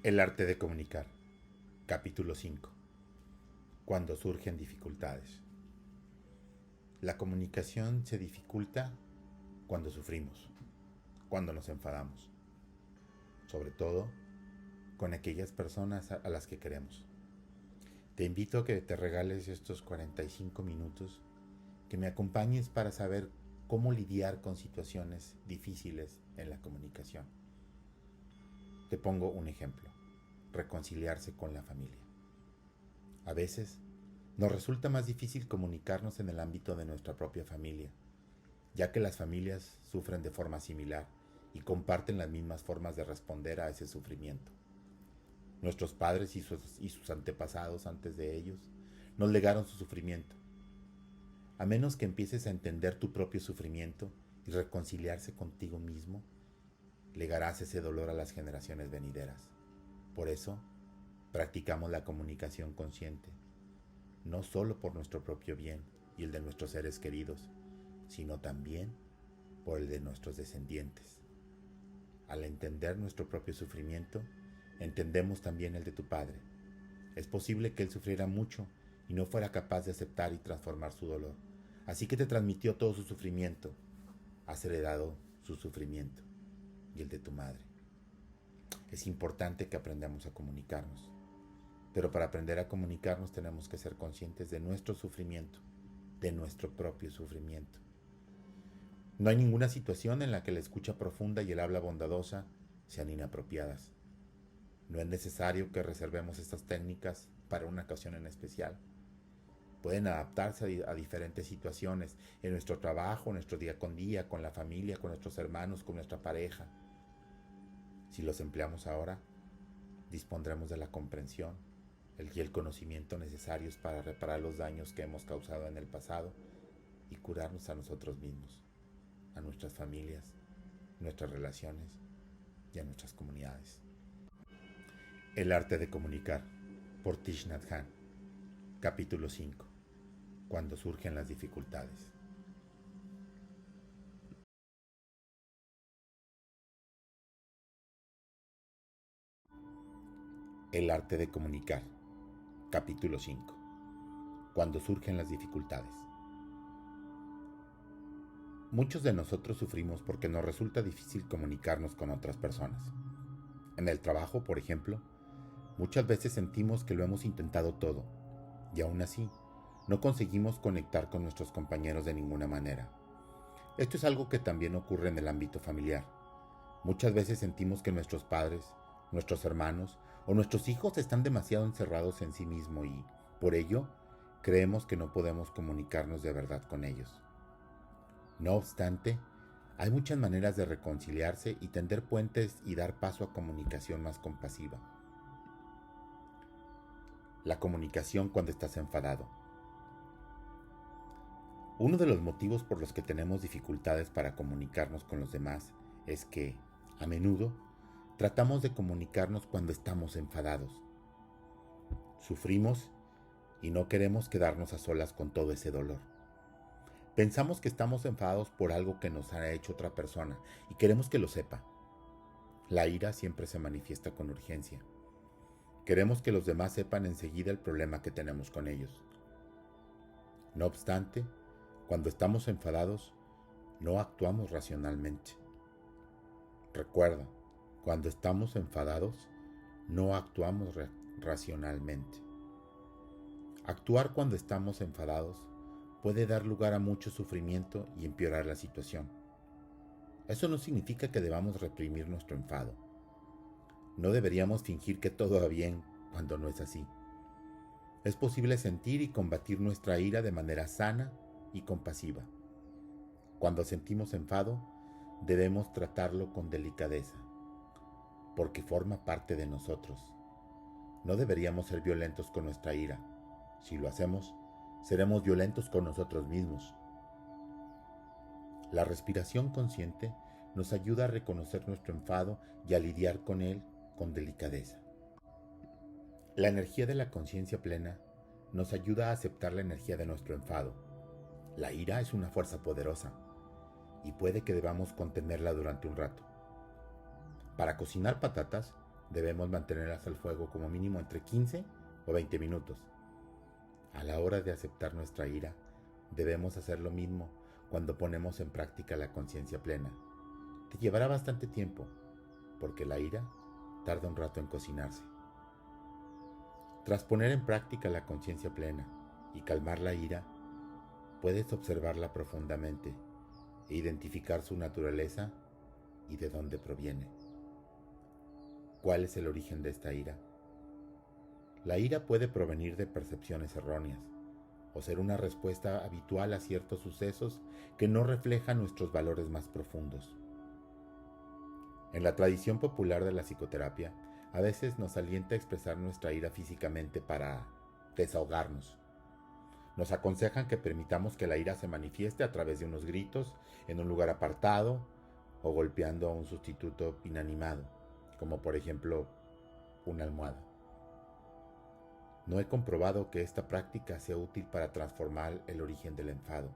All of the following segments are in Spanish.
El arte de comunicar. Capítulo 5. Cuando surgen dificultades. La comunicación se dificulta cuando sufrimos, cuando nos enfadamos, sobre todo con aquellas personas a las que queremos. Te invito a que te regales estos 45 minutos, que me acompañes para saber cómo lidiar con situaciones difíciles en la comunicación. Te pongo un ejemplo: reconciliarse con la familia. A veces nos resulta más difícil comunicarnos en el ámbito de nuestra propia familia, ya que las familias sufren de forma similar y comparten las mismas formas de responder a ese sufrimiento. Nuestros padres y sus antepasados antes de ellos nos legaron su sufrimiento. A menos que empieces a entender tu propio sufrimiento y reconciliarse contigo mismo, legarás ese dolor a las generaciones venideras. Por eso, practicamos la comunicación consciente, no solo por nuestro propio bien y el de nuestros seres queridos, sino también por el de nuestros descendientes. Al entender nuestro propio sufrimiento, entendemos también el de tu padre. Es posible que él sufriera mucho y no fuera capaz de aceptar y transformar su dolor, así que te transmitió todo su sufrimiento. Has heredado su sufrimiento y el de tu madre. Es importante que aprendamos a comunicarnos, pero para aprender a comunicarnos tenemos que ser conscientes de nuestro sufrimiento, de nuestro propio sufrimiento. No hay ninguna situación en la que la escucha profunda y el habla bondadosa sean inapropiadas. No es necesario que reservemos estas técnicas para una ocasión en especial. Pueden adaptarse a diferentes situaciones, en nuestro trabajo, en nuestro día con día, con la familia, con nuestros hermanos, con nuestra pareja. Si los empleamos ahora, dispondremos de la comprensión y el conocimiento necesarios para reparar los daños que hemos causado en el pasado y curarnos a nosotros mismos, a nuestras familias, nuestras relaciones y a nuestras comunidades. El arte de comunicar, por Thich Nhat Hanh. Capítulo 5. Cuando surgen las dificultades. El arte de comunicar. Capítulo 5. Cuando surgen las dificultades. Muchos de nosotros sufrimos porque nos resulta difícil comunicarnos con otras personas. En el trabajo, por ejemplo, muchas veces sentimos que lo hemos intentado todo, y aún así, no conseguimos conectar con nuestros compañeros de ninguna manera. Esto es algo que también ocurre en el ámbito familiar. Muchas veces sentimos que nuestros padres, nuestros hermanos o nuestros hijos están demasiado encerrados en sí mismos y, por ello, creemos que no podemos comunicarnos de verdad con ellos. No obstante, hay muchas maneras de reconciliarse y tender puentes y dar paso a comunicación más compasiva. La comunicación cuando estás enfadado. Uno de los motivos por los que tenemos dificultades para comunicarnos con los demás es que, a menudo, tratamos de comunicarnos cuando estamos enfadados. Sufrimos y no queremos quedarnos a solas con todo ese dolor. Pensamos que estamos enfadados por algo que nos ha hecho otra persona y queremos que lo sepa. La ira siempre se manifiesta con urgencia. Queremos que los demás sepan enseguida el problema que tenemos con ellos. No obstante, cuando estamos enfadados, no actuamos racionalmente. Recuerda, cuando estamos enfadados, no actuamos racionalmente. Actuar cuando estamos enfadados puede dar lugar a mucho sufrimiento y empeorar la situación. Eso no significa que debamos reprimir nuestro enfado. No deberíamos fingir que todo va bien cuando no es así. Es posible sentir y combatir nuestra ira de manera sana y compasiva. Cuando sentimos enfado, debemos tratarlo con delicadeza, porque forma parte de nosotros. No deberíamos ser violentos con nuestra ira. Si lo hacemos, seremos violentos con nosotros mismos. La respiración consciente nos ayuda a reconocer nuestro enfado y a lidiar con él con delicadeza. La energía de la conciencia plena nos ayuda a aceptar la energía de nuestro enfado. La ira es una fuerza poderosa y puede que debamos contenerla durante un rato. Para cocinar patatas, debemos mantenerlas al fuego como mínimo entre 15 o 20 minutos. A la hora de aceptar nuestra ira, debemos hacer lo mismo cuando ponemos en práctica la conciencia plena. Te llevará bastante tiempo, porque la ira tarda un rato en cocinarse. Tras poner en práctica la conciencia plena y calmar la ira, puedes observarla profundamente e identificar su naturaleza y de dónde proviene. ¿Cuál es el origen de esta ira? La ira puede provenir de percepciones erróneas o ser una respuesta habitual a ciertos sucesos que no reflejan nuestros valores más profundos. En la tradición popular de la psicoterapia, a veces nos alienta a expresar nuestra ira físicamente para desahogarnos. Nos aconsejan que permitamos que la ira se manifieste a través de unos gritos, en un lugar apartado o golpeando a un sustituto inanimado, como por ejemplo una almohada. No he comprobado que esta práctica sea útil para transformar el origen del enfado.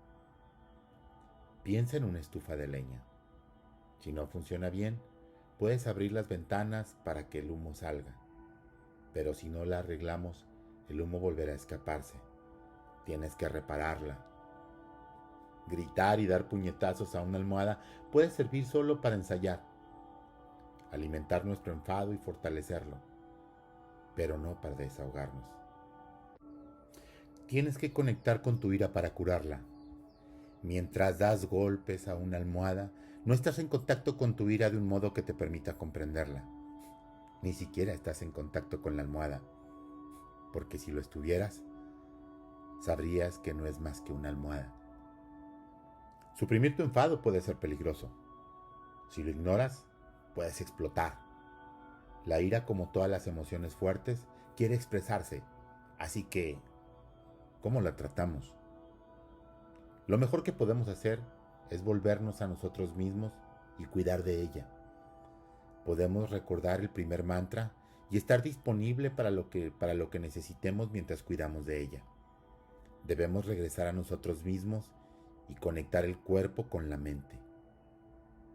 Piensa en una estufa de leña. Si no funciona bien, puedes abrir las ventanas para que el humo salga. Pero si no la arreglamos, el humo volverá a escaparse. Tienes que repararla. Gritar y dar puñetazos a una almohada puede servir solo para ensayar, alimentar nuestro enfado y fortalecerlo, pero no para desahogarnos. Tienes que conectar con tu ira para curarla. Mientras das golpes a una almohada, no estás en contacto con tu ira de un modo que te permita comprenderla. Ni siquiera estás en contacto con la almohada, porque si lo estuvieras, sabrías que no es más que una almohada. Suprimir tu enfado puede ser peligroso. Si lo ignoras, puedes explotar. La ira, como todas las emociones fuertes, quiere expresarse, así que, ¿cómo la tratamos? Lo mejor que podemos hacer es volvernos a nosotros mismos y cuidar de ella. Podemos recordar el primer mantra y estar disponible para lo que necesitemos mientras cuidamos de ella. Debemos regresar a nosotros mismos y conectar el cuerpo con la mente.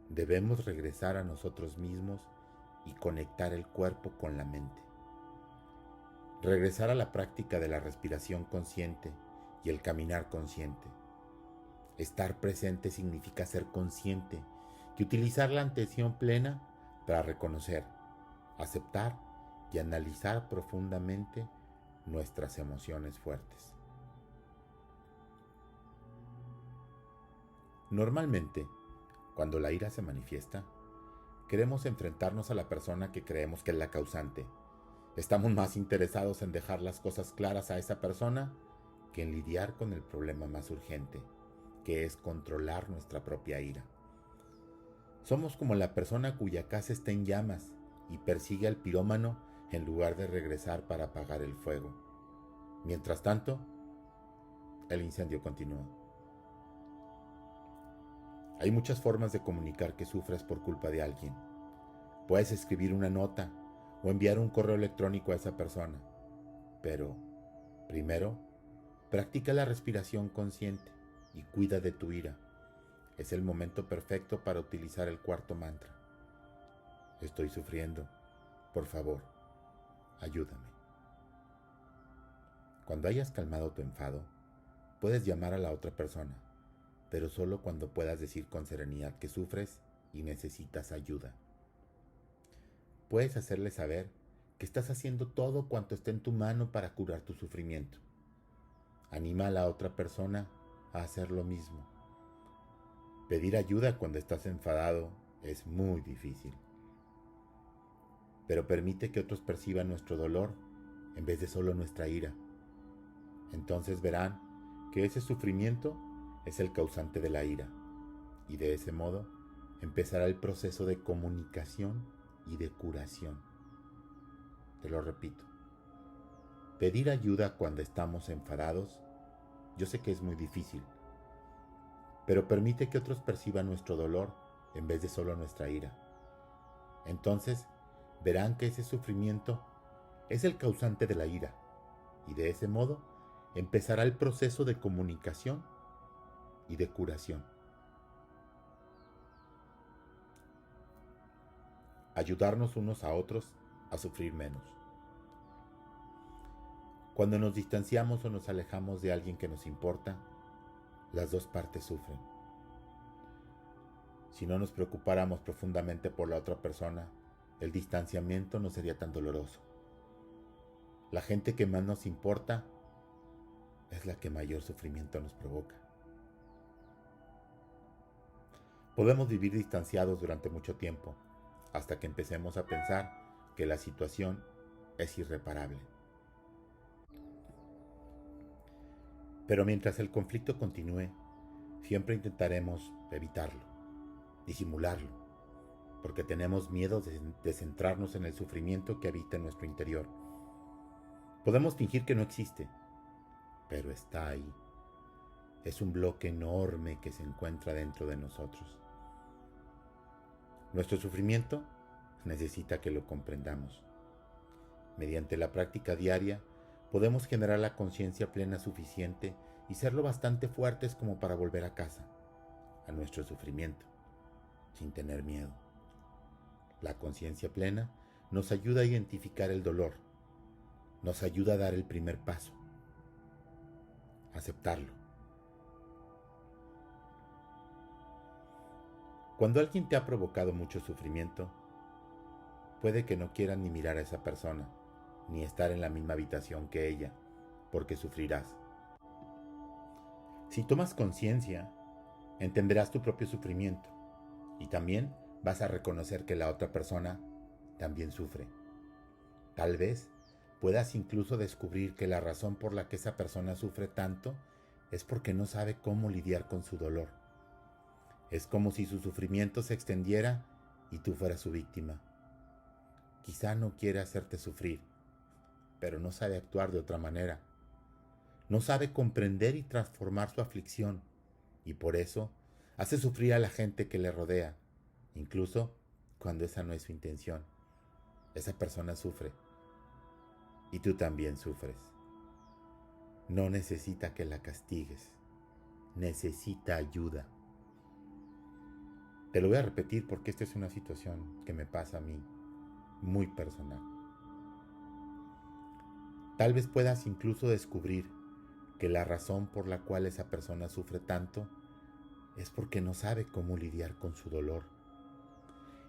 Debemos regresar a nosotros mismos y conectar el cuerpo con la mente. Regresar a la práctica de la respiración consciente y el caminar consciente. Estar presente significa ser consciente y utilizar la atención plena para reconocer, aceptar y analizar profundamente nuestras emociones fuertes. Normalmente, cuando la ira se manifiesta, queremos enfrentarnos a la persona que creemos que es la causante. Estamos más interesados en dejar las cosas claras a esa persona que en lidiar con el problema más urgente, que es controlar nuestra propia ira. Somos como la persona cuya casa está en llamas y persigue al pirómano en lugar de regresar para apagar el fuego. Mientras tanto, el incendio continúa. Hay muchas formas de comunicar que sufres por culpa de alguien. Puedes escribir una nota o enviar un correo electrónico a esa persona. Pero, primero, practica la respiración consciente y cuida de tu ira. Es el momento perfecto para utilizar el cuarto mantra. Estoy sufriendo. Por favor, ayúdame. Cuando hayas calmado tu enfado, puedes llamar a la otra persona, pero solo cuando puedas decir con serenidad que sufres y necesitas ayuda. Puedes hacerle saber que estás haciendo todo cuanto esté en tu mano para curar tu sufrimiento. Anima a la otra persona a hacer lo mismo. Pedir ayuda cuando estás enfadado es muy difícil. Pero permite que otros perciban nuestro dolor en vez de solo nuestra ira. Entonces verán que ese sufrimiento es el causante de la ira, y de ese modo empezará el proceso de comunicación y de curación. Te lo repito. Pedir ayuda cuando estamos enfadados, yo sé que es muy difícil, pero permite que otros perciban nuestro dolor en vez de solo nuestra ira. Entonces verán que ese sufrimiento es el causante de la ira, y de ese modo empezará el proceso de comunicación y de curación. Ayudarnos unos a otros a sufrir menos. Cuando nos distanciamos o nos alejamos de alguien que nos importa, las dos partes sufren. Si no nos preocupáramos profundamente por la otra persona, el distanciamiento no sería tan doloroso. La gente que más nos importa es la que mayor sufrimiento nos provoca. Podemos vivir distanciados durante mucho tiempo, hasta que empecemos a pensar que la situación es irreparable. Pero mientras el conflicto continúe, siempre intentaremos evitarlo, disimularlo, porque tenemos miedo de centrarnos en el sufrimiento que habita en nuestro interior. Podemos fingir que no existe, pero está ahí. Es un bloque enorme que se encuentra dentro de nosotros. Nuestro sufrimiento necesita que lo comprendamos. Mediante la práctica diaria, podemos generar la conciencia plena suficiente y ser lo bastante fuertes como para volver a casa, a nuestro sufrimiento, sin tener miedo. La conciencia plena nos ayuda a identificar el dolor, nos ayuda a dar el primer paso, aceptarlo. Cuando alguien te ha provocado mucho sufrimiento, puede que no quieras ni mirar a esa persona, ni estar en la misma habitación que ella, porque sufrirás. Si tomas conciencia, entenderás tu propio sufrimiento y también vas a reconocer que la otra persona también sufre. Tal vez puedas incluso descubrir que la razón por la que esa persona sufre tanto es porque no sabe cómo lidiar con su dolor. Es como si su sufrimiento se extendiera y tú fueras su víctima. Quizá no quiere hacerte sufrir, pero no sabe actuar de otra manera. No sabe comprender y transformar su aflicción, y por eso hace sufrir a la gente que le rodea, incluso cuando esa no es su intención. Esa persona sufre, y tú también sufres. No necesita que la castigues, necesita ayuda. Te lo voy a repetir porque esta es una situación que me pasa a mí, muy personal. Tal vez puedas incluso descubrir que la razón por la cual esa persona sufre tanto es porque no sabe cómo lidiar con su dolor.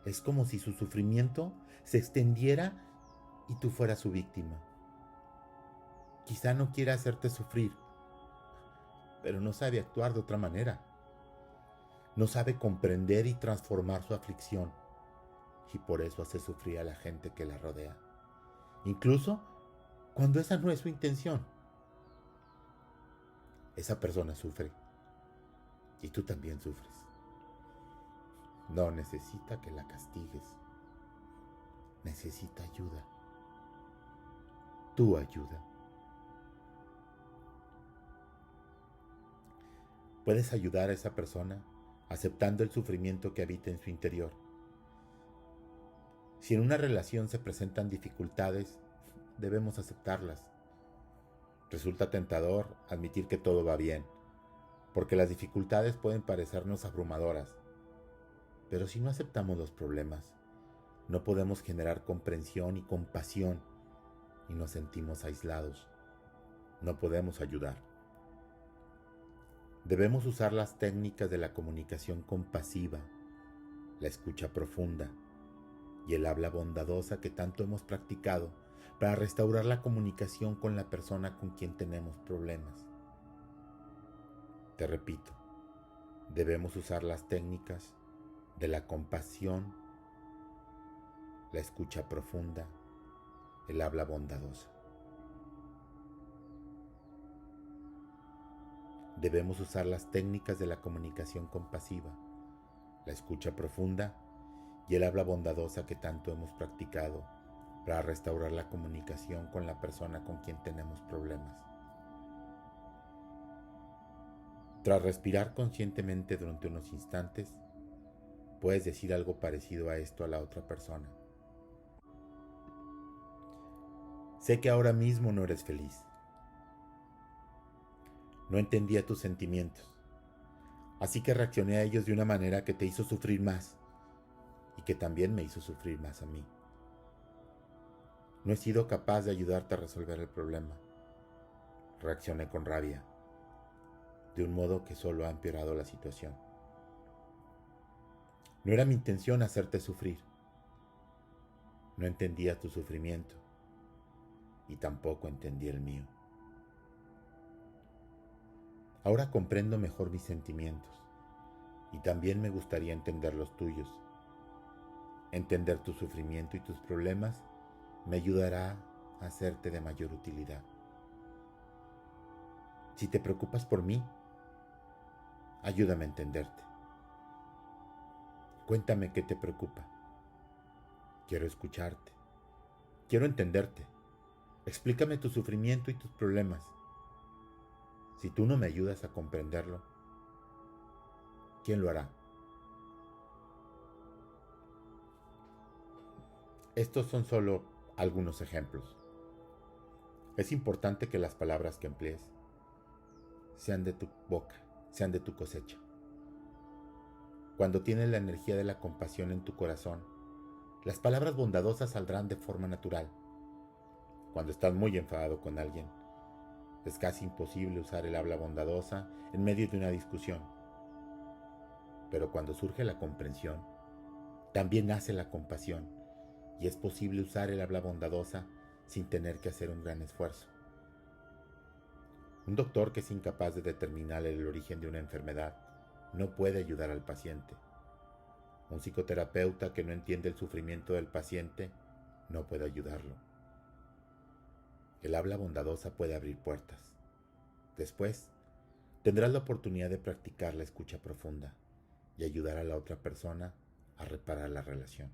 Es como si su sufrimiento se extendiera y tú fueras su víctima. Quizá no quiera hacerte sufrir, pero no sabe actuar de otra manera. No sabe comprender y transformar su aflicción, y por eso hace sufrir a la gente que la rodea, incluso cuando esa no es su intención. Esa persona sufre, y tú también sufres. No necesita que la castigues, necesita ayuda, tu ayuda. Puedes ayudar a esa persona aceptando el sufrimiento que habita en su interior. Si en una relación se presentan dificultades, debemos aceptarlas. Resulta tentador admitir que todo va bien, porque las dificultades pueden parecernos abrumadoras. Pero si no aceptamos los problemas, no podemos generar comprensión y compasión y nos sentimos aislados. No podemos ayudar. Debemos usar las técnicas de la comunicación compasiva, la escucha profunda y el habla bondadosa que tanto hemos practicado para restaurar la comunicación con la persona con quien tenemos problemas. Te repito, debemos usar las técnicas de la compasión, la escucha profunda, el habla bondadosa. Debemos usar las técnicas de la comunicación compasiva, la escucha profunda y el habla bondadosa que tanto hemos practicado para restaurar la comunicación con la persona con quien tenemos problemas. Tras respirar conscientemente durante unos instantes, puedes decir algo parecido a esto a la otra persona. Sé que ahora mismo no eres feliz. No entendía tus sentimientos, así que reaccioné a ellos de una manera que te hizo sufrir más y que también me hizo sufrir más a mí. No he sido capaz de ayudarte a resolver el problema. Reaccioné con rabia, de un modo que solo ha empeorado la situación. No era mi intención hacerte sufrir. No entendía tu sufrimiento y tampoco entendí el mío. Ahora comprendo mejor mis sentimientos y también me gustaría entender los tuyos. Entender tu sufrimiento y tus problemas me ayudará a hacerte de mayor utilidad. Si te preocupas por mí, ayúdame a entenderte. Cuéntame qué te preocupa. Quiero escucharte. Quiero entenderte. Explícame tu sufrimiento y tus problemas. Si tú no me ayudas a comprenderlo, ¿quién lo hará? Estos son solo algunos ejemplos. Es importante que las palabras que emplees sean de tu boca, sean de tu cosecha. Cuando tienes la energía de la compasión en tu corazón, las palabras bondadosas saldrán de forma natural. Cuando estás muy enfadado con alguien, es casi imposible usar el habla bondadosa en medio de una discusión. Pero cuando surge la comprensión, también nace la compasión y es posible usar el habla bondadosa sin tener que hacer un gran esfuerzo. Un doctor que es incapaz de determinar el origen de una enfermedad no puede ayudar al paciente. Un psicoterapeuta que no entiende el sufrimiento del paciente no puede ayudarlo. El habla bondadosa puede abrir puertas. Después, tendrás la oportunidad de practicar la escucha profunda y ayudar a la otra persona a reparar la relación.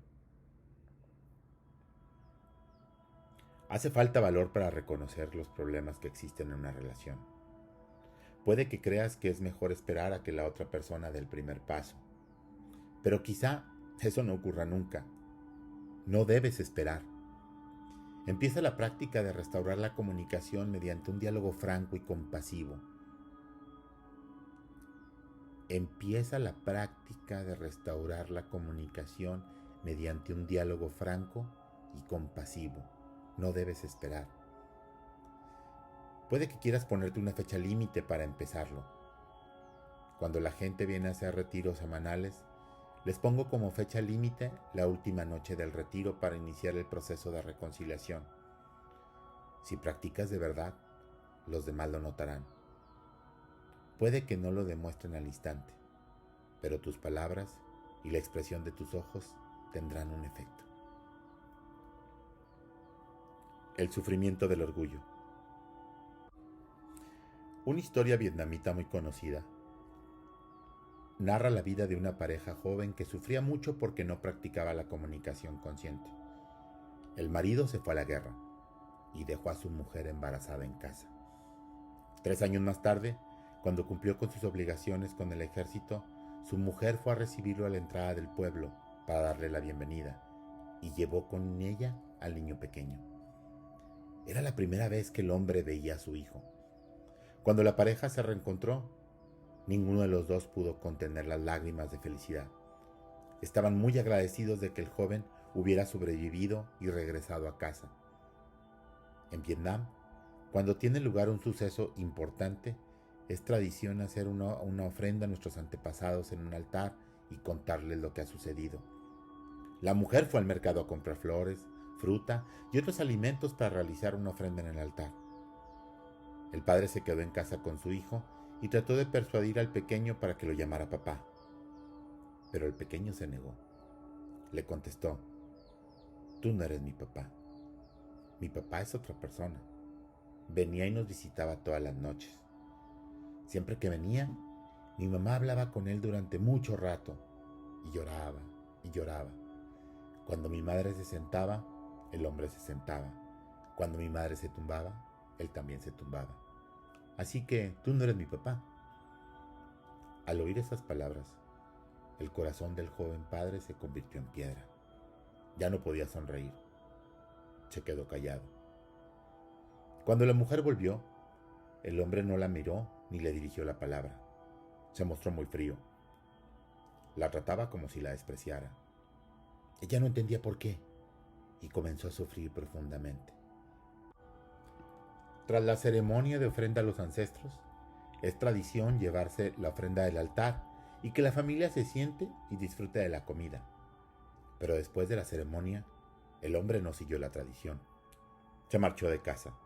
Hace falta valor para reconocer los problemas que existen en una relación. Puede que creas que es mejor esperar a que la otra persona dé el primer paso, pero quizá eso no ocurra nunca. No debes esperar. Empieza la práctica de restaurar la comunicación mediante un diálogo franco y compasivo. Empieza la práctica de restaurar la comunicación mediante un diálogo franco y compasivo. No debes esperar. Puede que quieras ponerte una fecha límite para empezarlo. Cuando la gente viene a hacer retiros semanales, les pongo como fecha límite la última noche del retiro para iniciar el proceso de reconciliación. Si practicas de verdad, los demás lo notarán. Puede que no lo demuestren al instante, pero tus palabras y la expresión de tus ojos tendrán un efecto. El sufrimiento del orgullo. Una historia vietnamita muy conocida narra la vida de una pareja joven que sufría mucho porque no practicaba la comunicación consciente. El marido se fue a la guerra y dejó a su mujer embarazada en casa. 3 años más tarde, cuando cumplió con sus obligaciones con el ejército, su mujer fue a recibirlo a la entrada del pueblo para darle la bienvenida y llevó con ella al niño pequeño. Era la primera vez que el hombre veía a su hijo. Cuando la pareja se reencontró, ninguno de los dos pudo contener las lágrimas de felicidad. Estaban muy agradecidos de que el joven hubiera sobrevivido y regresado a casa. En Vietnam, cuando tiene lugar un suceso importante, es tradición hacer una ofrenda a nuestros antepasados en un altar y contarles lo que ha sucedido. La mujer fue al mercado a comprar flores, fruta y otros alimentos para realizar una ofrenda en el altar. El padre se quedó en casa con su hijo y trató de persuadir al pequeño para que lo llamara papá. Pero el pequeño se negó. Le contestó: tú no eres mi papá. Mi papá es otra persona. Venía y nos visitaba todas las noches. Siempre que venía, mi mamá hablaba con él durante mucho rato y lloraba y lloraba. Cuando mi madre se sentaba, el hombre se sentaba. Cuando mi madre se tumbaba, él también se tumbaba. Así que tú no eres mi papá. Al oír esas palabras, el corazón del joven padre se convirtió en piedra. Ya no podía sonreír. Se quedó callado. Cuando la mujer volvió, el hombre no la miró ni le dirigió la palabra. Se mostró muy frío. La trataba como si la despreciara. Ella no entendía por qué. y comenzó a sufrir profundamente. Tras la ceremonia de ofrenda a los ancestros, es tradición llevarse la ofrenda del altar y que la familia se siente y disfrute de la comida. Pero después de la ceremonia, el hombre no siguió la tradición. Se marchó de casa.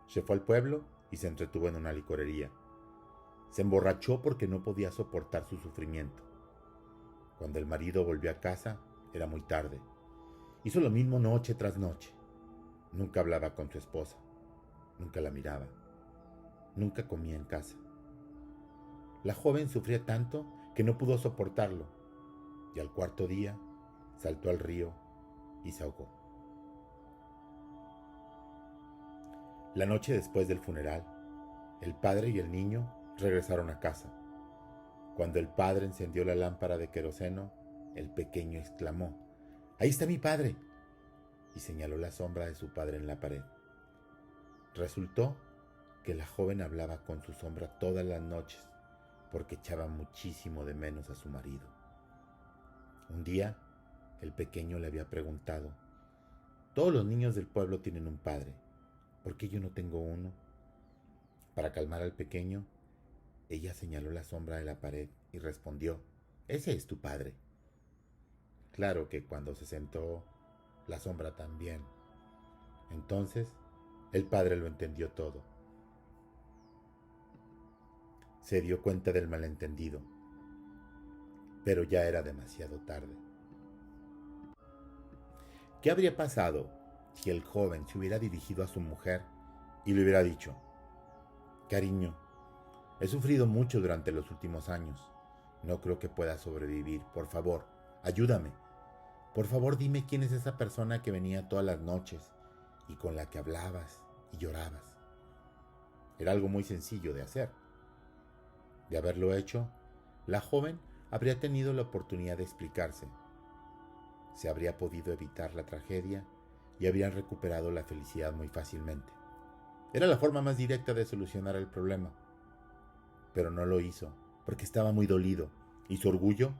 Se fue al pueblo y se entretuvo en una licorería. Se emborrachó porque no podía soportar su sufrimiento. Cuando el marido volvió a casa, era muy tarde. Hizo lo mismo noche tras noche. Nunca hablaba con su esposa. Nunca la miraba. Nunca comía en casa. La joven sufría tanto que no pudo soportarlo y al cuarto día saltó al río y se ahogó. La noche después del funeral, el padre y el niño regresaron a casa. Cuando el padre encendió la lámpara de queroseno, el pequeño exclamó: «¡Ahí está mi padre!» y señaló la sombra de su padre en la pared. Resultó que la joven hablaba con su sombra todas las noches porque echaba muchísimo de menos a su marido. Un día, el pequeño le había preguntado: «Todos los niños del pueblo tienen un padre, ¿por qué yo no tengo uno?». Para calmar al pequeño, ella señaló la sombra de la pared y respondió: «Ese es tu padre». Claro que cuando se sentó, la sombra también. Entonces, el padre lo entendió todo. Se dio cuenta del malentendido, pero ya era demasiado tarde. ¿Qué habría pasado si el joven se hubiera dirigido a su mujer y le hubiera dicho: «Cariño, he sufrido mucho durante los últimos años. No creo que pueda sobrevivir. Por favor, ayúdame. Por favor, dime quién es esa persona que venía todas las noches y con la que hablabas y llorabas». Era algo muy sencillo de hacer. De haberlo hecho, la joven habría tenido la oportunidad de explicarse. Se habría podido evitar la tragedia y habrían recuperado la felicidad muy fácilmente. Era la forma más directa de solucionar el problema. Pero no lo hizo porque estaba muy dolido y su orgullo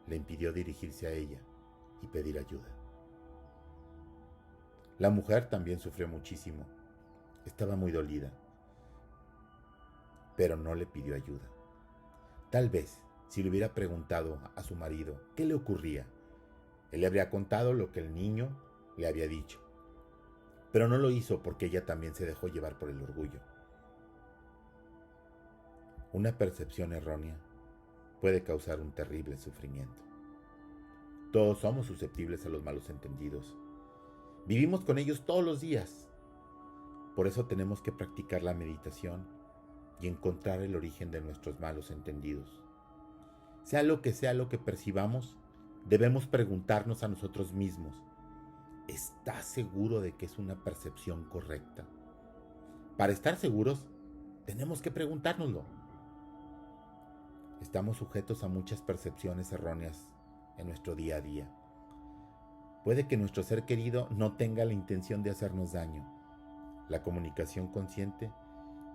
le impidió dirigirse a ella y pedir ayuda. La mujer también sufrió muchísimo. Estaba muy dolida, pero no le pidió ayuda. Tal vez, si le hubiera preguntado a su marido qué le ocurría, él le habría contado lo que el niño le había dicho. Pero no lo hizo porque ella también se dejó llevar por el orgullo. Una percepción errónea puede causar un terrible sufrimiento. Todos somos susceptibles a los malos entendidos. Vivimos con ellos todos los días. Por eso tenemos que practicar la meditación y encontrar el origen de nuestros malos entendidos. Sea lo que percibamos, debemos preguntarnos a nosotros mismos: ¿estás seguro de que es una percepción correcta? Para estar seguros, tenemos que preguntárnoslo. Estamos sujetos a muchas percepciones erróneas en nuestro día a día. Puede que nuestro ser querido no tenga la intención de hacernos daño. La comunicación consciente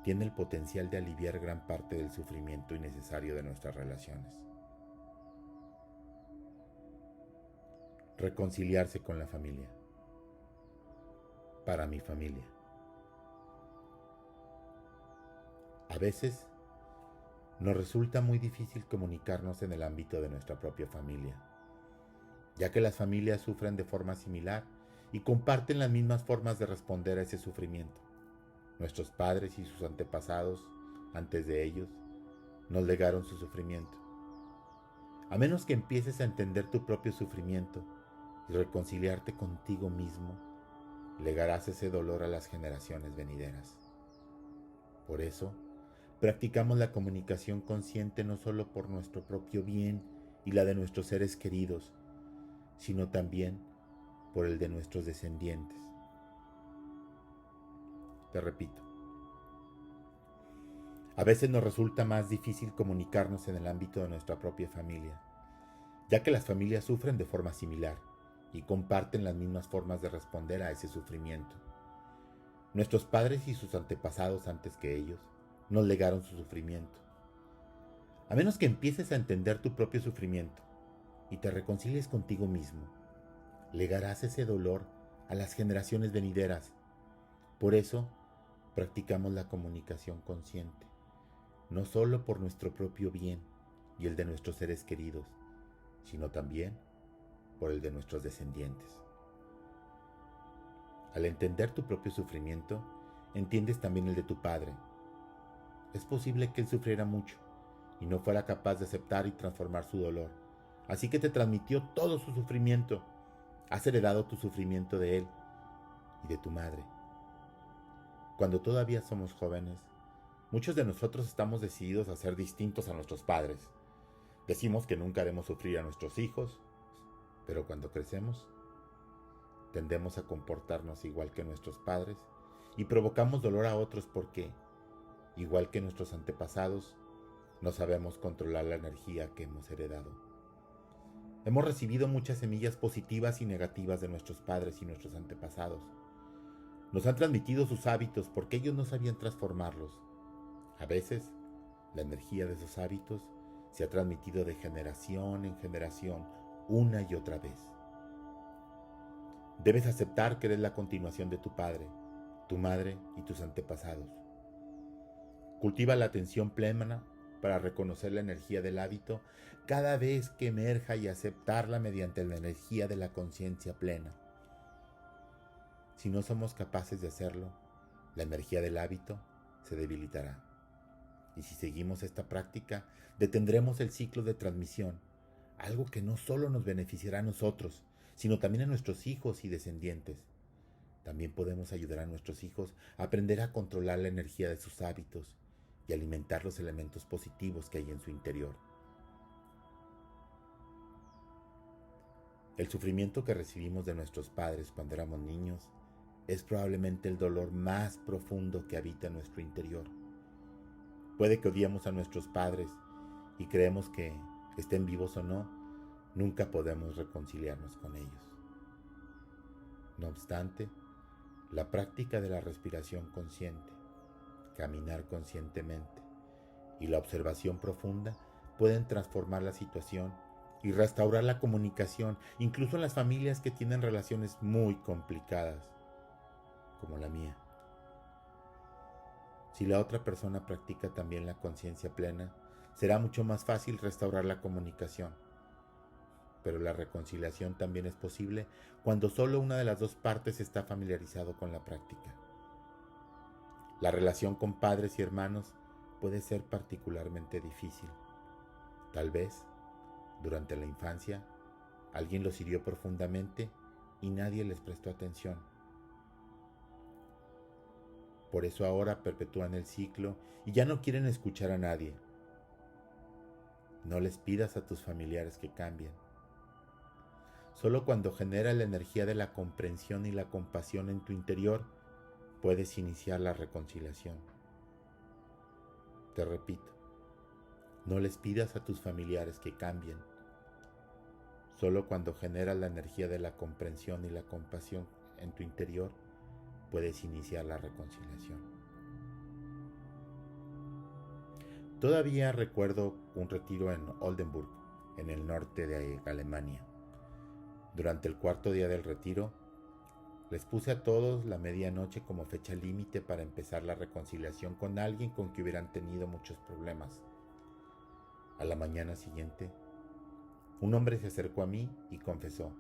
tiene el potencial de aliviar gran parte del sufrimiento innecesario de nuestras relaciones. Reconciliarse con la familia. Para mi familia. A veces nos resulta muy difícil comunicarnos en el ámbito de nuestra propia familia, ya que las familias sufren de forma similar y comparten las mismas formas de responder a ese sufrimiento. Nuestros padres y sus antepasados, antes de ellos, nos legaron su sufrimiento. A menos que empieces a entender tu propio sufrimiento y reconciliarte contigo mismo, legarás ese dolor a las generaciones venideras. Por eso, practicamos la comunicación consciente no solo por nuestro propio bien y la de nuestros seres queridos, sino también por el de nuestros descendientes. Te repito, a veces nos resulta más difícil comunicarnos en el ámbito de nuestra propia familia, ya que las familias sufren de forma similar y comparten las mismas formas de responder a ese sufrimiento. Nuestros padres y sus antepasados antes que ellos nos legaron su sufrimiento. A menos que empieces a entender tu propio sufrimiento y te reconcilies contigo mismo, legarás ese dolor a las generaciones venideras. Por eso, practicamos la comunicación consciente, no solo por nuestro propio bien y el de nuestros seres queridos, sino también por el de nuestros descendientes. Al entender tu propio sufrimiento, entiendes también el de tu padre. Es posible que él sufriera mucho y no fuera capaz de aceptar y transformar su dolor, así que te transmitió todo su sufrimiento. Has heredado tu sufrimiento de él y de tu madre. Cuando todavía somos jóvenes, muchos de nosotros estamos decididos a ser distintos a nuestros padres. Decimos que nunca haremos sufrir a nuestros hijos, pero cuando crecemos, tendemos a comportarnos igual que nuestros padres y provocamos dolor a otros porque, igual que nuestros antepasados, no sabemos controlar la energía que hemos heredado. Hemos recibido muchas semillas positivas y negativas de nuestros padres y nuestros antepasados. Nos han transmitido sus hábitos porque ellos no sabían transformarlos. A veces, la energía de esos hábitos se ha transmitido de generación en generación, una y otra vez. Debes aceptar que eres la continuación de tu padre, tu madre y tus antepasados. Cultiva la atención plena para reconocer la energía del hábito cada vez que emerja y aceptarla mediante la energía de la conciencia plena. Si no somos capaces de hacerlo, la energía del hábito se debilitará. Y si seguimos esta práctica, detendremos el ciclo de transmisión, algo que no solo nos beneficiará a nosotros, sino también a nuestros hijos y descendientes. También podemos ayudar a nuestros hijos a aprender a controlar la energía de sus hábitos y alimentar los elementos positivos que hay en su interior. El sufrimiento que recibimos de nuestros padres cuando éramos niños es probablemente el dolor más profundo que habita en nuestro interior. Puede que odiemos a nuestros padres y creemos que, estén vivos o no, nunca podemos reconciliarnos con ellos. No obstante, la práctica de la respiración consciente, caminar conscientemente y la observación profunda pueden transformar la situación y restaurar la comunicación, incluso en las familias que tienen relaciones muy complicadas, como la mía. Si la otra persona practica también la conciencia plena, será mucho más fácil restaurar la comunicación. Pero la reconciliación también es posible cuando solo una de las dos partes está familiarizado con la práctica. La relación con padres y hermanos puede ser particularmente difícil. Tal vez, durante la infancia, alguien los hirió profundamente y nadie les prestó atención. Por eso ahora perpetúan el ciclo y ya no quieren escuchar a nadie. No les pidas a tus familiares que cambien. Solo cuando genera la energía de la comprensión y la compasión en tu interior, puedes iniciar la reconciliación. Te repito, no les pidas a tus familiares que cambien. Solo cuando genera la energía de la comprensión y la compasión en tu interior, puedes iniciar la reconciliación. Todavía recuerdo un retiro en Oldenburg, en el norte de Alemania. Durante el cuarto día del retiro, les puse a todos la medianoche como fecha límite para empezar la reconciliación con alguien con que hubieran tenido muchos problemas. A la mañana siguiente, un hombre se acercó a mí y confesó: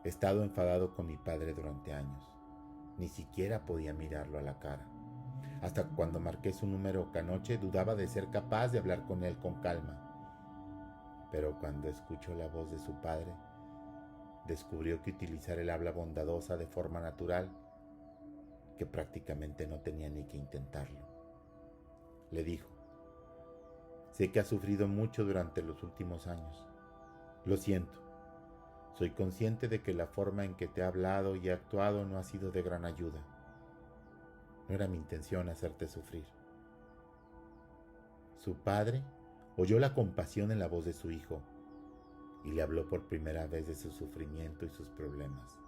he estado enfadado con mi padre durante años. Ni siquiera podía mirarlo a la cara. Hasta cuando marqué su número anoche dudaba de ser capaz de hablar con él con calma. Pero cuando escuchó la voz de su padre, descubrió que utilizar el habla bondadosa de forma natural, que prácticamente no tenía ni que intentarlo. Le dijo: sé que has sufrido mucho durante los últimos años. Lo siento. Soy consciente de que la forma en que te he hablado y he actuado no ha sido de gran ayuda. No era mi intención hacerte sufrir. Su padre oyó la compasión en la voz de su hijo y le habló por primera vez de su sufrimiento y sus problemas.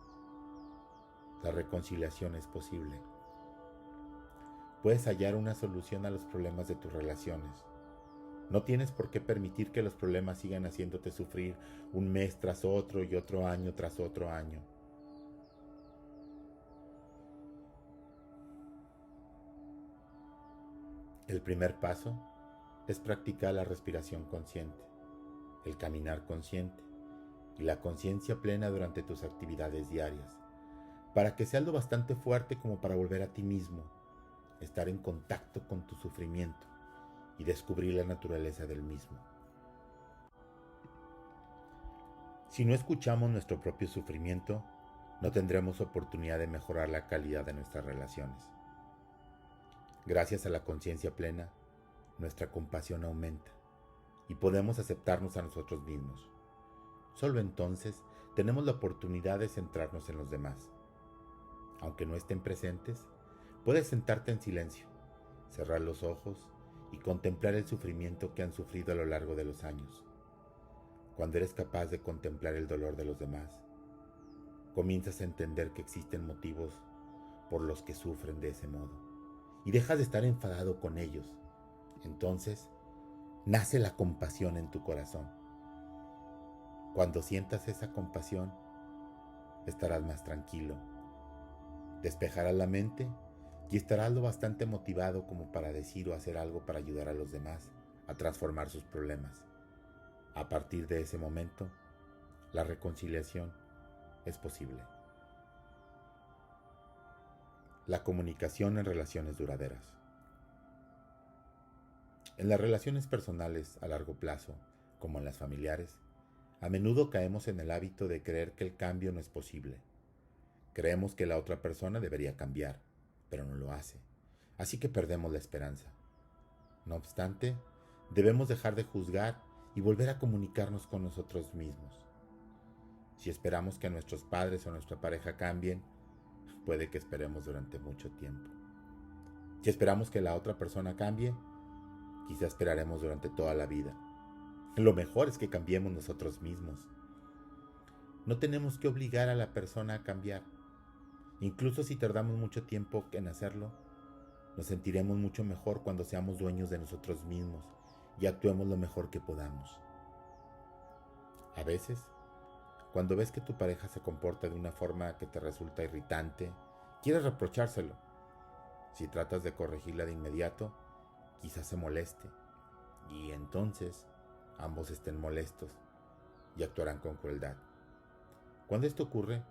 La reconciliación es posible. Puedes hallar una solución a los problemas de tus relaciones. No tienes por qué permitir que los problemas sigan haciéndote sufrir un mes tras otro y otro año tras otro año. El primer paso es practicar la respiración consciente, el caminar consciente y la conciencia plena durante tus actividades diarias, para que seas lo bastante fuerte como para volver a ti mismo, estar en contacto con tu sufrimiento y descubrir la naturaleza del mismo. Si no escuchamos nuestro propio sufrimiento, no tendremos oportunidad de mejorar la calidad de nuestras relaciones. Gracias a la conciencia plena, nuestra compasión aumenta y podemos aceptarnos a nosotros mismos. Solo entonces tenemos la oportunidad de centrarnos en los demás. Aunque no estén presentes, puedes sentarte en silencio, cerrar los ojos y contemplar el sufrimiento que han sufrido a lo largo de los años. Cuando eres capaz de contemplar el dolor de los demás, comienzas a entender que existen motivos por los que sufren de ese modo y dejas de estar enfadado con ellos. Entonces, nace la compasión en tu corazón. Cuando sientas esa compasión, estarás más tranquilo, despejarás la mente y estarás lo bastante motivado como para decir o hacer algo para ayudar a los demás a transformar sus problemas. A partir de ese momento, la reconciliación es posible. La comunicación en relaciones duraderas. En las relaciones personales a largo plazo, como en las familiares, a menudo caemos en el hábito de creer que el cambio no es posible. Creemos que la otra persona debería cambiar, pero no lo hace, así que perdemos la esperanza. No obstante, debemos dejar de juzgar y volver a comunicarnos con nosotros mismos. Si esperamos que nuestros padres o nuestra pareja cambien, puede que esperemos durante mucho tiempo. Si esperamos que la otra persona cambie, quizá esperaremos durante toda la vida. Lo mejor es que cambiemos nosotros mismos. No tenemos que obligar a la persona a cambiar. Incluso si tardamos mucho tiempo en hacerlo, nos sentiremos mucho mejor cuando seamos dueños de nosotros mismos y actuemos lo mejor que podamos. A veces, cuando ves que tu pareja se comporta de una forma que te resulta irritante, quieres reprochárselo. Si tratas de corregirla de inmediato, quizás se moleste y entonces ambos estén molestos y actuarán con crueldad. Cuando esto ocurre,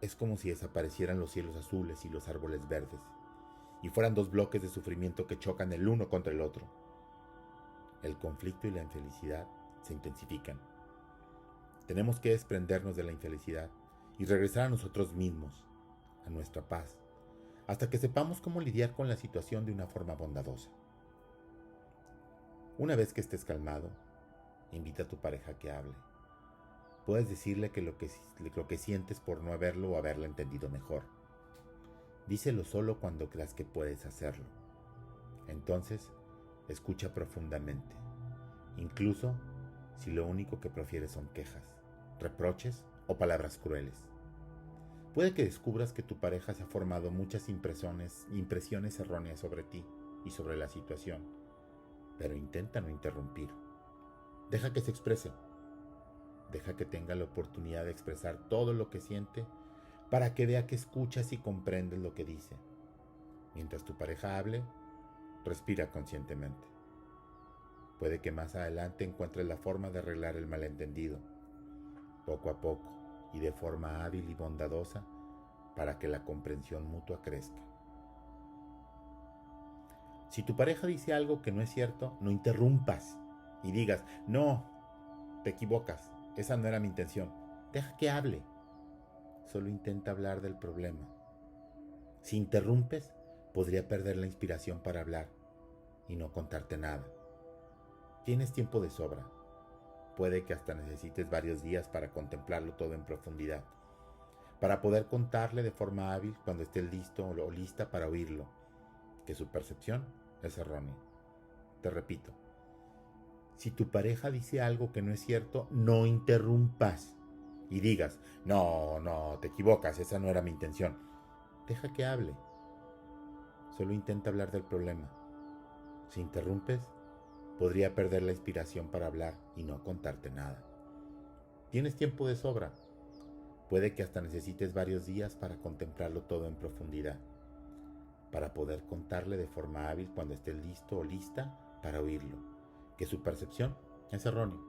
es como si desaparecieran los cielos azules y los árboles verdes y fueran dos bloques de sufrimiento que chocan el uno contra el otro. El conflicto y la infelicidad se intensifican. Tenemos que desprendernos de la infelicidad y regresar a nosotros mismos, a nuestra paz, hasta que sepamos cómo lidiar con la situación de una forma bondadosa. Una vez que estés calmado, invita a tu pareja a que hable. Puedes decirle que lo que sientes por no haberlo o haberla entendido mejor. Díselo solo cuando creas que puedes hacerlo. Entonces, escucha profundamente, incluso si lo único que prefieres son quejas, reproches o palabras crueles. Puede que descubras que tu pareja se ha formado muchas impresiones erróneas sobre ti y sobre la situación, pero intenta no interrumpir. Deja que se exprese. Deja que tenga la oportunidad de expresar todo lo que siente para que vea que escuchas y comprendes lo que dice. Mientras tu pareja hable, respira conscientemente. Puede que más adelante encuentres la forma de arreglar el malentendido, poco a poco y de forma hábil y bondadosa, para que la comprensión mutua crezca. Si tu pareja dice algo que no es cierto, no interrumpas y digas, no, te equivocas, esa no era mi intención. Deja que hable. Solo intenta hablar del problema. Si interrumpes, podría perder la inspiración para hablar y no contarte nada. Tienes tiempo de sobra. Puede que hasta necesites varios días para contemplarlo todo en profundidad, para poder contarle de forma hábil cuando estés listo o lista para oírlo, que su percepción es errónea. Te repito, si tu pareja dice algo que no es cierto, no interrumpas y digas, no, te equivocas, esa no era mi intención. Deja que hable. Solo intenta hablar del problema. Si interrumpes, podría perder la inspiración para hablar y no contarte nada. Tienes tiempo de sobra. Puede que hasta necesites varios días para contemplarlo todo en profundidad, para poder contarle de forma hábil cuando esté listo o lista para oírlo, que su percepción es errónea.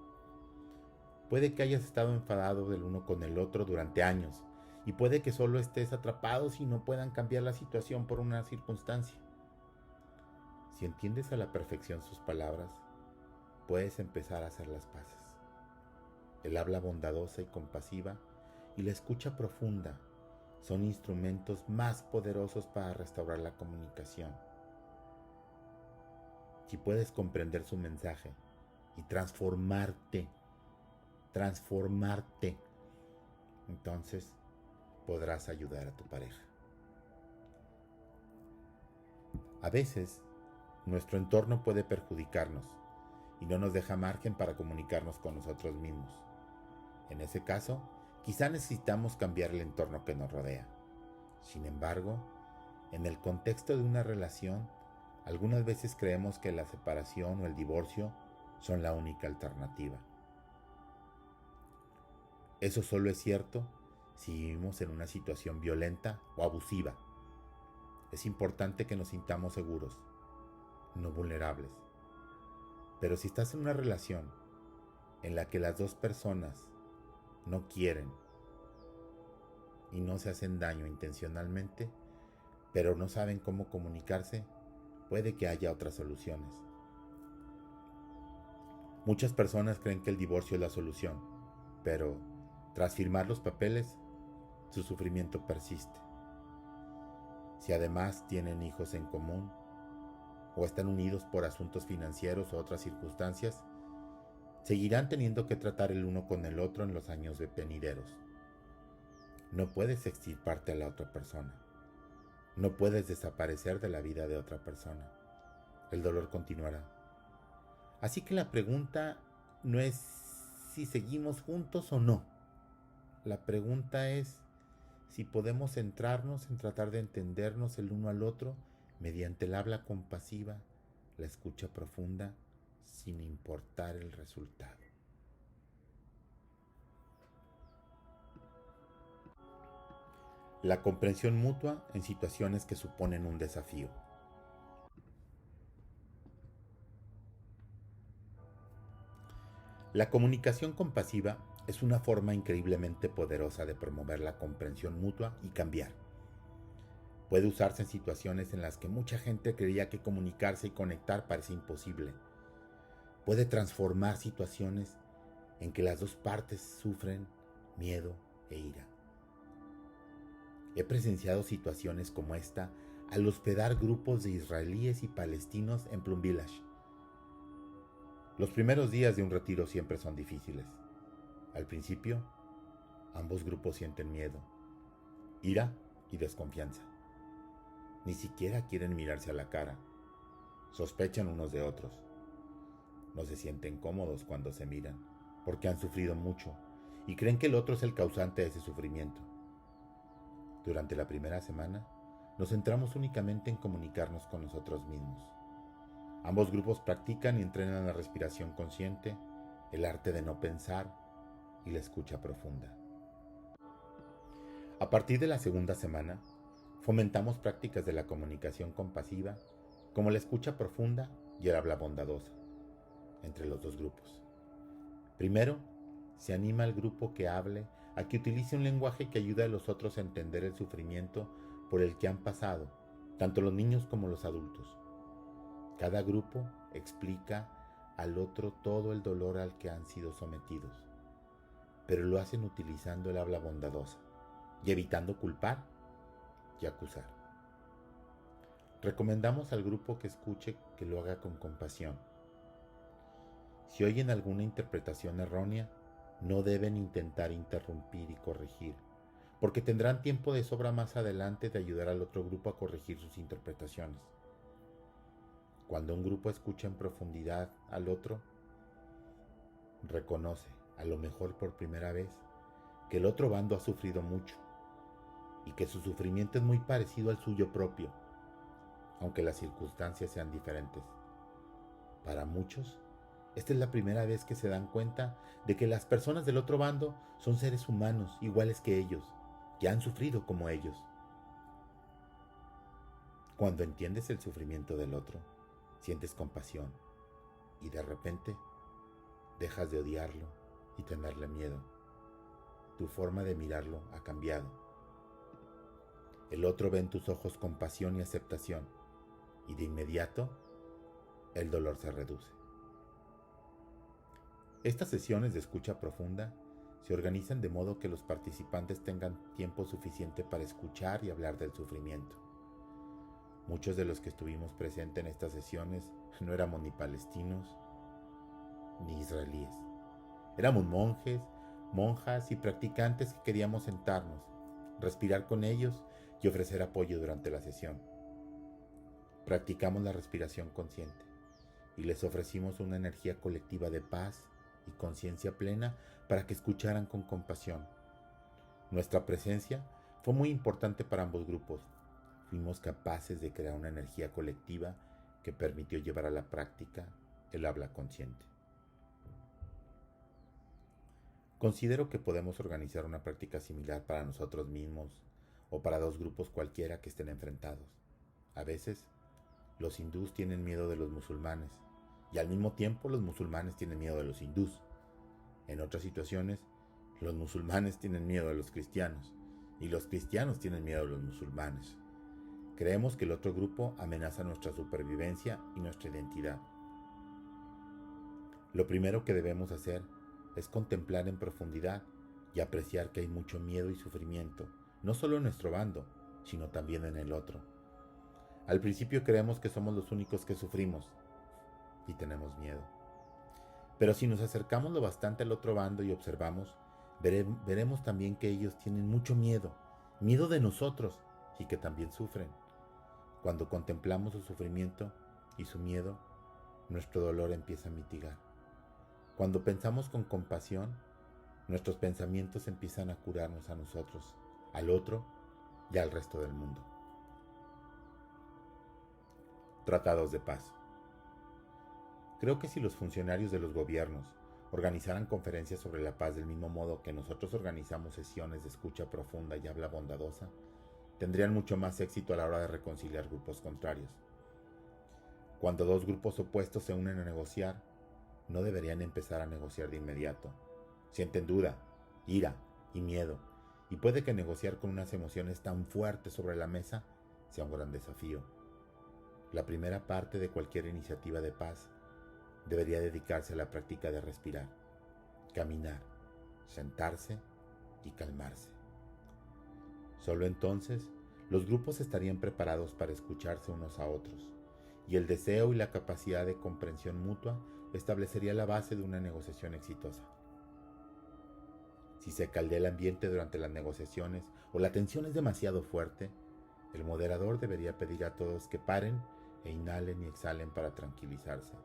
Puede que hayas estado enfadado del uno con el otro durante años y puede que solo estés atrapados y no puedan cambiar la situación por una circunstancia. Si entiendes a la perfección sus palabras, puedes empezar a hacer las paces. El habla bondadosa y compasiva y la escucha profunda son instrumentos más poderosos para restaurar la comunicación. Si puedes comprender su mensaje y transformarte, entonces podrás ayudar a tu pareja. A veces, nuestro entorno puede perjudicarnos y no nos deja margen para comunicarnos con nosotros mismos. En ese caso, quizá necesitamos cambiar el entorno que nos rodea. Sin embargo, en el contexto de una relación, algunas veces creemos que la separación o el divorcio son la única alternativa. Eso solo es cierto si vivimos en una situación violenta o abusiva. Es importante que nos sintamos seguros, no vulnerables. Pero si estás en una relación en la que las dos personas no quieren y no se hacen daño intencionalmente, pero no saben cómo comunicarse, puede que haya otras soluciones. Muchas personas creen que el divorcio es la solución, pero tras firmar los papeles, su sufrimiento persiste. Si además tienen hijos en común o están unidos por asuntos financieros o otras circunstancias, seguirán teniendo que tratar el uno con el otro en los años venideros. No puedes extirparte a la otra persona. No puedes desaparecer de la vida de otra persona. El dolor continuará. Así que la pregunta no es si seguimos juntos o no. La pregunta es si podemos centrarnos en tratar de entendernos el uno al otro mediante el habla compasiva, la escucha profunda, sin importar el resultado. La comprensión mutua en situaciones que suponen un desafío. La comunicación compasiva es una forma increíblemente poderosa de promover la comprensión mutua y cambiar. Puede usarse en situaciones en las que mucha gente creía que comunicarse y conectar parece imposible. Puede transformar situaciones en que las dos partes sufren miedo e ira. He presenciado situaciones como esta al hospedar grupos de israelíes y palestinos en Plum Village. Los primeros días de un retiro siempre son difíciles. Al principio, ambos grupos sienten miedo, ira y desconfianza. Ni siquiera quieren mirarse a la cara. Sospechan unos de otros. No se sienten cómodos cuando se miran, porque han sufrido mucho y creen que el otro es el causante de ese sufrimiento. Durante la primera semana, nos centramos únicamente en comunicarnos con nosotros mismos. Ambos grupos practican y entrenan la respiración consciente, el arte de no pensar y la escucha profunda. A partir de la segunda semana, fomentamos prácticas de la comunicación compasiva, como la escucha profunda y el habla bondadosa, entre los dos grupos. Primero, se anima al grupo que hable a que utilice un lenguaje que ayude a los otros a entender el sufrimiento por el que han pasado, tanto los niños como los adultos. Cada grupo explica al otro todo el dolor al que han sido sometidos, pero lo hacen utilizando el habla bondadosa y evitando culpar y acusar. Recomendamos al grupo que escuche que lo haga con compasión. Si oyen alguna interpretación errónea, no deben intentar interrumpir y corregir, porque tendrán tiempo de sobra más adelante de ayudar al otro grupo a corregir sus interpretaciones. Cuando un grupo escucha en profundidad al otro, reconoce, a lo mejor por primera vez, que el otro bando ha sufrido mucho y que su sufrimiento es muy parecido al suyo propio, aunque las circunstancias sean diferentes. Para muchos, esta es la primera vez que se dan cuenta de que las personas del otro bando son seres humanos iguales que ellos, que han sufrido como ellos. Cuando entiendes el sufrimiento del otro, sientes compasión y de repente dejas de odiarlo y tenerle miedo. Tu forma de mirarlo ha cambiado. El otro ve en tus ojos compasión y aceptación y de inmediato el dolor se reduce. Estas sesiones de escucha profunda se organizan de modo que los participantes tengan tiempo suficiente para escuchar y hablar del sufrimiento. Muchos de los que estuvimos presentes en estas sesiones no éramos ni palestinos ni israelíes. Éramos monjes, monjas y practicantes que queríamos sentarnos, respirar con ellos y ofrecer apoyo durante la sesión. Practicamos la respiración consciente y les ofrecimos una energía colectiva de paz y conciencia plena para que escucharan con compasión. Nuestra presencia fue muy importante para ambos grupos. Fuimos capaces de crear una energía colectiva que permitió llevar a la práctica el habla consciente. Considero que podemos organizar una práctica similar para nosotros mismos o para dos grupos cualquiera que estén enfrentados. A veces, los hindús tienen miedo de los musulmanes y al mismo tiempo los musulmanes tienen miedo de los hindús. En otras situaciones, los musulmanes tienen miedo de los cristianos y los cristianos tienen miedo de los musulmanes. Creemos que el otro grupo amenaza nuestra supervivencia y nuestra identidad. Lo primero que debemos hacer es contemplar en profundidad y apreciar que hay mucho miedo y sufrimiento, no solo en nuestro bando, sino también en el otro. Al principio creemos que somos los únicos que sufrimos y tenemos miedo. Pero si nos acercamos lo bastante al otro bando y observamos, veremos también que ellos tienen mucho miedo, miedo de nosotros y que también sufren. Cuando contemplamos su sufrimiento y su miedo, nuestro dolor empieza a mitigar. Cuando pensamos con compasión, nuestros pensamientos empiezan a curarnos a nosotros, al otro y al resto del mundo. Tratados de paz. Creo que si los funcionarios de los gobiernos organizaran conferencias sobre la paz del mismo modo que nosotros organizamos sesiones de escucha profunda y habla bondadosa, tendrían mucho más éxito a la hora de reconciliar grupos contrarios. Cuando dos grupos opuestos se unen a negociar, no deberían empezar a negociar de inmediato. Sienten duda, ira y miedo, y puede que negociar con unas emociones tan fuertes sobre la mesa sea un gran desafío. La primera parte de cualquier iniciativa de paz debería dedicarse a la práctica de respirar, caminar, sentarse y calmarse. Solo entonces los grupos estarían preparados para escucharse unos a otros, y el deseo y la capacidad de comprensión mutua establecería la base de una negociación exitosa. Si se caldea el ambiente durante las negociaciones o la tensión es demasiado fuerte, el moderador debería pedir a todos que paren e inhalen y exhalen para tranquilizarse.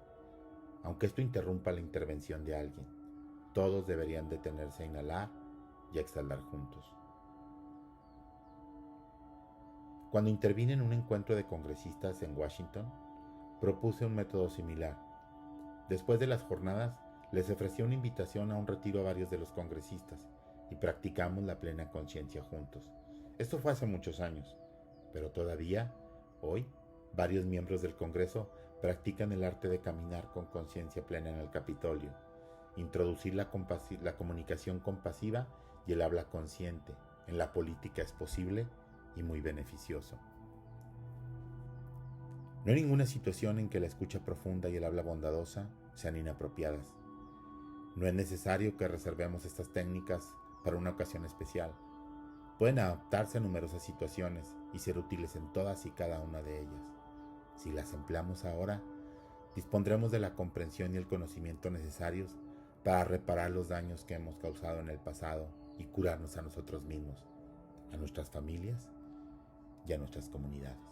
Aunque esto interrumpa la intervención de alguien, todos deberían detenerse a inhalar y a exhalar juntos. Cuando intervine en un encuentro de congresistas en Washington, propuse un método similar. Después de las jornadas, les ofrecí una invitación a un retiro a varios de los congresistas y practicamos la plena conciencia juntos. Esto fue hace muchos años, pero todavía, hoy, varios miembros del Congreso practican el arte de caminar con conciencia plena en el Capitolio, introducir la comunicación compasiva y el habla consciente en la política es posible y muy beneficioso. No hay ninguna situación en que la escucha profunda y el habla bondadosa sean inapropiadas. No es necesario que reservemos estas técnicas para una ocasión especial. Pueden adaptarse a numerosas situaciones y ser útiles en todas y cada una de ellas. Si las empleamos ahora, dispondremos de la comprensión y el conocimiento necesarios para reparar los daños que hemos causado en el pasado y curarnos a nosotros mismos, a nuestras familias y a nuestras comunidades.